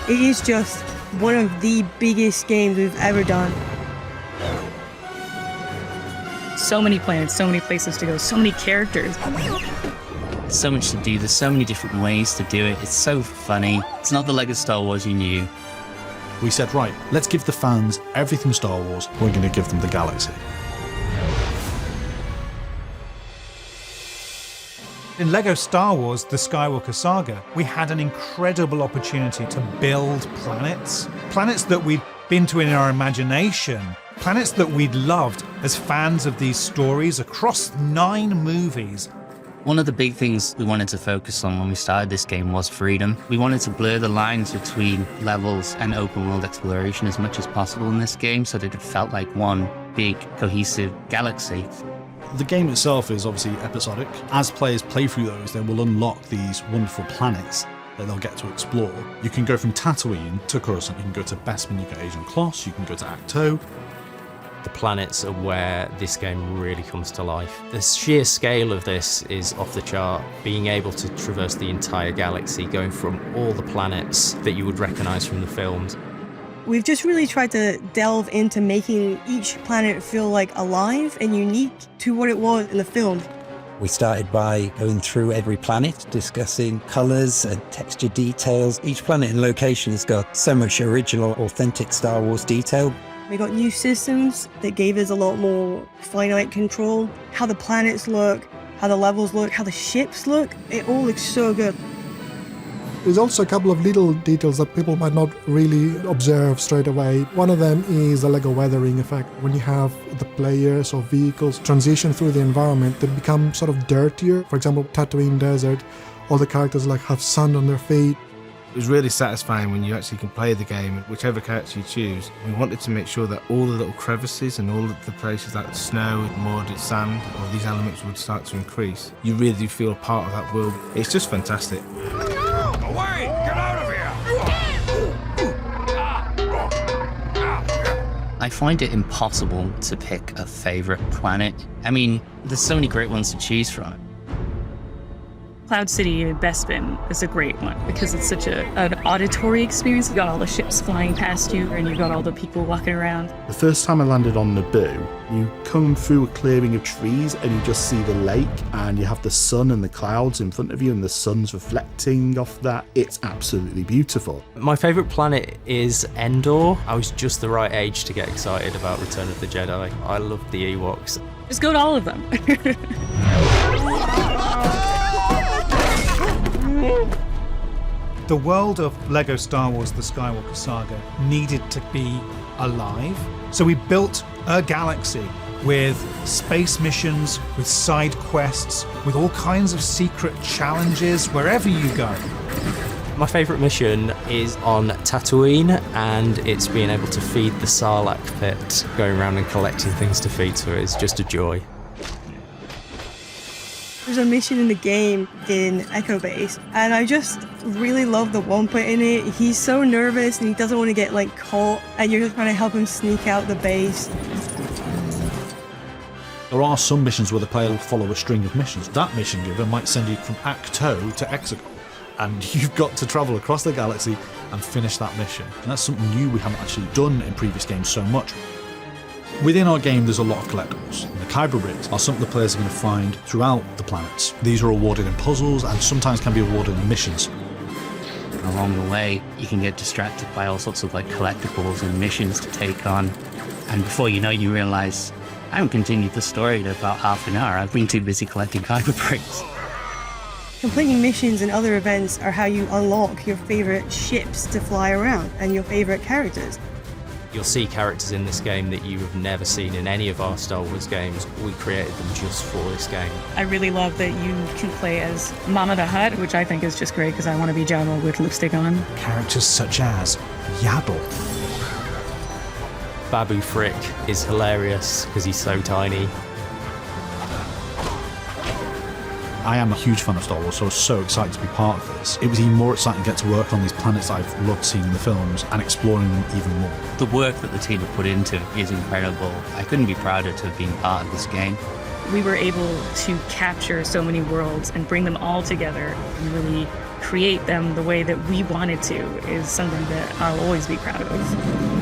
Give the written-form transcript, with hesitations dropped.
It is just one of the biggest games we've ever done. So many planets, so many places to go, so many characters. So much to do, there's so many different ways to do it. It's so funny. It's not the Lego Star Wars you knew. We said, right, let's give the fans everything Star Wars, we're going to give them the Galaxy. In LEGO Star Wars The Skywalker Saga, we had an incredible opportunity to build planets. Planets that we'd been to in our imagination. Planets that we'd loved as fans of these stories across 9 movies. One of the big things we wanted to focus on when we started this game was freedom. We wanted to blur the lines between levels and open world exploration as much as possible in this game so that it felt like one big cohesive galaxy. The game itself is obviously episodic. As players play through those, they will unlock these wonderful planets that they'll get to explore. You can go from Tatooine to Coruscant, you can go to Bespin, you can go Agent Kloss, you can go to Acto. The planets are where this game really comes to life. The sheer scale of this is off the chart. Being able to traverse the entire galaxy, going from all the planets that you would recognise from the films. We've just really tried to delve into making each planet feel like alive and unique to what it was in the film. We started by going through every planet, discussing colours and texture details. Each planet and location has got so much original, authentic Star Wars detail. We got new systems that gave us a lot more finite control. How the planets look, how the levels look, how the ships look, it all looks so good. There's also a couple of little details that people might not really observe straight away. One of them is the Lego weathering effect. When you have the players or vehicles transition through the environment, they become sort of dirtier. For example, Tatooine Desert, all the characters like have sand on their feet. It was really satisfying when you actually can play the game, whichever character you choose. We wanted to make sure that all the little crevices and all of the places like snow, mud, sand, all these elements would start to increase. You really do feel part of that world. It's just fantastic. Away! Get out of here! I find it impossible to pick a favourite planet. I mean, there's so many great ones to choose from. Cloud City in Bespin is a great one because it's such an auditory experience. You got all the ships flying past you and you got all the people walking around. The first time I landed on Naboo, you come through a clearing of trees and you just see the lake and you have the sun and the clouds in front of you and the sun's reflecting off that. It's absolutely beautiful. My favourite planet is Endor. I was just the right age to get excited about Return of the Jedi. I loved the Ewoks. Just go to all of them. The world of LEGO Star Wars The Skywalker Saga needed to be alive. So we built a galaxy with space missions, with side quests, with all kinds of secret challenges wherever you go. My favourite mission is on Tatooine, and it's being able to feed the Sarlacc pit, going around and collecting things to feed to it. It's just a joy. There's a mission in the game in Echo Base, and I just really love the Wampa in it. He's so nervous and he doesn't want to get caught, and you're just trying to help him sneak out the base. There are some missions where the player will follow a string of missions. That mission giver might send you from Acto to Exegol, and you've got to travel across the galaxy and finish that mission. And that's something new we haven't actually done in previous games so much. Within our game, there's a lot of collectibles. And the Kyber bricks are something the players are going to find throughout the planets. These are awarded in puzzles and sometimes can be awarded in missions. Along the way, you can get distracted by all sorts of collectibles and missions to take on. And before you know, you realise, I haven't continued the story in about half an hour. I've been too busy collecting Kyber bricks. Completing missions and other events are how you unlock your favourite ships to fly around and your favourite characters. You'll see characters in this game that you have never seen in any of our Star Wars games. We created them just for this game. I really love that you can play as Mama the Hutt, which I think is just great because I want to be Jabba with lipstick on. Characters such as Yaddle. Babu Frick is hilarious because he's so tiny. I am a huge fan of Star Wars, so I was so excited to be part of this. It was even more exciting to get to work on these planets I've loved seeing in the films and exploring them even more. The work that the team have put into it is incredible. I couldn't be prouder to have been part of this game. We were able to capture so many worlds and bring them all together and really create them the way that we wanted to is something that I'll always be proud of.